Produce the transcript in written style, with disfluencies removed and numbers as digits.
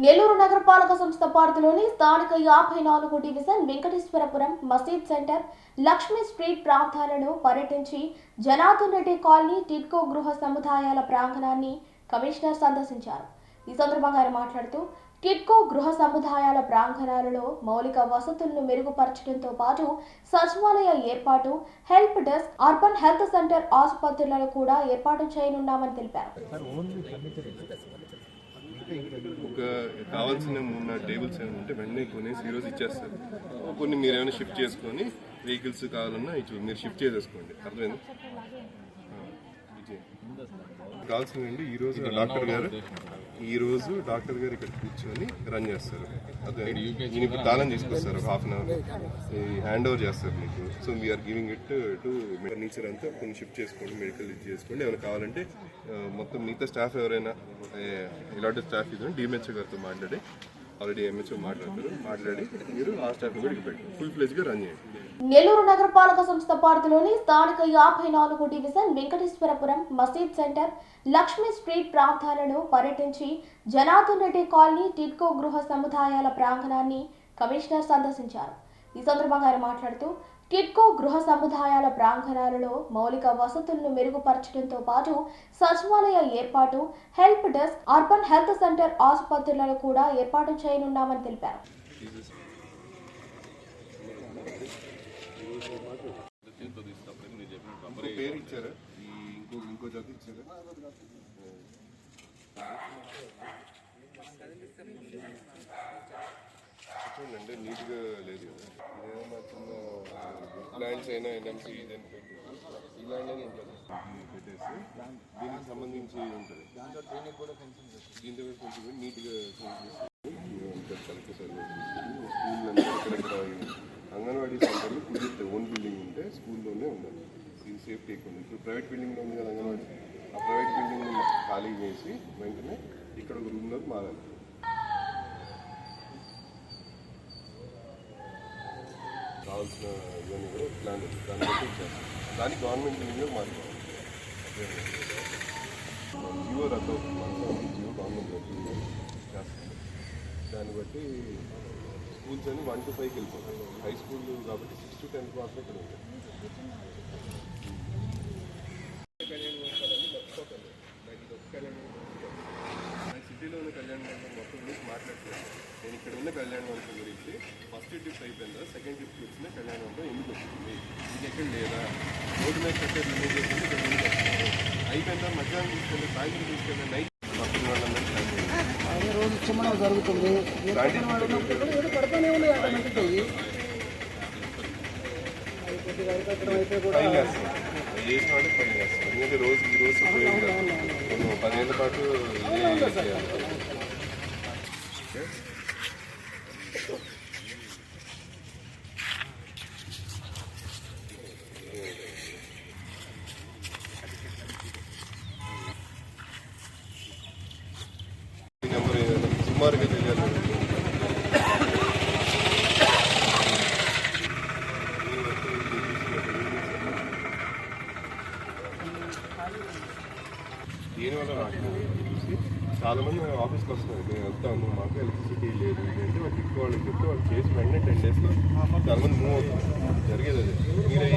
నెల్లూరు నగరపాలక సంస్థ పరిధిలోని స్థానిక 54 డివిజన్ వెంకటేశ్వరపురం మసీద్ సెంటర్ లక్ష్మీ స్ట్రీట్ ప్రాంతాలను పర్యటించి జనార్దన్ రెడ్డి కాలనీ టిడ్కో గృహ సముదాయాల ప్రాంగణాన్ని కమిషనర్ సందర్శించారు. ఈ సందర్భంగా ఆయన మాట్లాడుతూ టిడ్కో గృహ సముదాయాల ప్రాంగణాలలో మౌలిక వసతులను మెరుగుపరచడంతో పాటు సచివాలయ ఏర్పాటు, help desk, urban health centre, ఆసుపత్రులను కూడా ఏర్పాటు చేయనున్నామని తెలిపారు. కావాల్సిన 3 టేబుల్స్ ఏమైనా ఉంటే వెంటనే కొనేసి ఈరోజు ఇచ్చేస్తారు. కొన్ని మీరు ఏమైనా షిఫ్ట్ చేసుకొని వెహికల్స్ కావాలన్నా మీరు షిఫ్ట్ చేసేసుకోండి. అర్థమైంది? కావాల్సిందండి ఈరోజు డాక్టర్ గారు ఇక్కడ కూర్చొని రన్ చేస్తారు. అదే మీకు తాళం తీసుకొస్తారు. ఒక half an hour hand over చేస్తారు మీకు. So we are giving it to furniture అంతా కొన్ని షిఫ్ట్ చేసుకోండి, మెడికల్ ఇది చేసుకోండి. ఏమైనా కావాలంటే మొత్తం మిగతా స్టాఫ్ ఎవరైనా ఇలాంటి స్టాఫ్ ఇది డిఎంహెచ్ఓ గారితో మాట్లాడి ఆల్రెడీ ఎంహెచ్ఓ మాట్లాడి మీరు ఆ స్టాఫ్ కూడా ఇక్కడ పెట్టి ఫుల్ ఫ్లెజ్గా రన్ చేయండి. నెల్లూరు నగరపాలక సంస్థ పరిధిలోని స్థానిక 54 డివిజన్ వెంకటేశ్వరపురం మసీద్ సెంటర్ లక్ష్మీ స్ట్రీట్ ప్రాంతాలను పర్యటించి జనార్దన్ రెడ్డి కాలనీ టిడ్కో గృహ సముదాయాల ప్రాంగణాన్ని కమిషనర్ సందర్శించారు. ఈ సందర్భంగా ఆయన మాట్లాడుతూ టిడ్కో గృహ సముదాయాల ప్రాంగణాలలో మౌలిక వసతులను మెరుగుపరచడంతో పాటు సచివాలయ ఏర్పాటు, help desk, urban health centre, ఆసుపత్రులను కూడా ఏర్పాటు చేయనున్నామని తెలిపారు. పేరు ఇచ్చారా? ఇంకో జత ఇచ్చారా? చూడండి, నీట్గా లేదు కదా. ఏదైనా చిన్న ల్యాండ్స్ అయినా ఎన్ఎంసీ ఈ ల్యాండ్ అయినా ఉంటుంది పెట్టేసి దీనికి సంబంధించి ఉంటుంది. దీంతో కొంచెం నీట్గా కలెక్టర్ స్కూల్ ఎక్కడెక్కడ అంగన్వాడీ సెంటర్లు కుదిరితే ఓన్ బిల్డింగ్ ఉంటే స్కూల్లోనే ఉండాలి. ఇది సేఫ్టీ ఎక్కువ. ఇప్పుడు ప్రైవేట్ బిల్డింగ్లో ఉంది కదా అంగన్వాడీ, ఆ ప్రైవేట్ బిల్డింగ్ని ఖాళీ చేసి వెంటనే ఇక్కడ ఒక రూమ్లోకి మారాలి. కావాల్సిన ఇవన్నీ కూడా ప్లాన్ దాన్ని బట్టి ఇచ్చేస్తాం. దానికి గవర్నమెంట్ బిల్డింగ్లో మారిపోవాలి. జియో రద్దు అవుతుంది. జియో గవర్నమెంట్ చేస్తుంది. దాన్ని బట్టి స్కూల్స్ అన్ని 1 to 5 వెళ్ళిపోతాయి. హై స్కూల్ కాబట్టి 6 to 10 మాత్రం ఇక్కడ ఉంటాయి. సిటీలో ఉన్న కళ్యాణ మండపం మొత్తం గురించి మాట్లాడుతున్నాను. నేను ఇక్కడ ఉన్న కళ్యాణ మండపం గురించి ఫస్ట్ ట్రిప్ అయిపోయిందా, సెకండ్ ట్రిప్ వచ్చిన కళ్యాణ మండపం ఎందుకు వచ్చింది, ఇది ఎక్కడ లేదా, రోడ్డు మీద కట్టే రిలీజ్ చేసింది ఇక్కడ ఎందుకు వస్తుంది, అయిపోయిందా, మధ్యాహ్నం తీసుకెళ్ళి సాయంత్రం తీసుకెళ్ళి నైట్ పక్కన వాళ్ళందరూ జరుగుతుంది. చేసిన వాళ్ళకి పని చేస్తాం. ఎందుకంటే ఈరోజు కొన్ని 10 ఏళ్ళ పాటు ఇదే చేయాలి. నెంబర్ ఏదైనా సుమారుగా తెలియాలి. దీనివల్ల చాలా మంది ఆఫీస్కి వస్తున్నారు. మేము వెళ్తాము, మాకు ఎలక్ట్రిసిటీ లేదు అంటే వాళ్ళు టిక్ వాళ్ళకి చెప్తే వాళ్ళు చేసి వెంటనే 10 daysలో చాలా మంది మూవ్ అవుతుంది. జరిగేది అదే. మీరే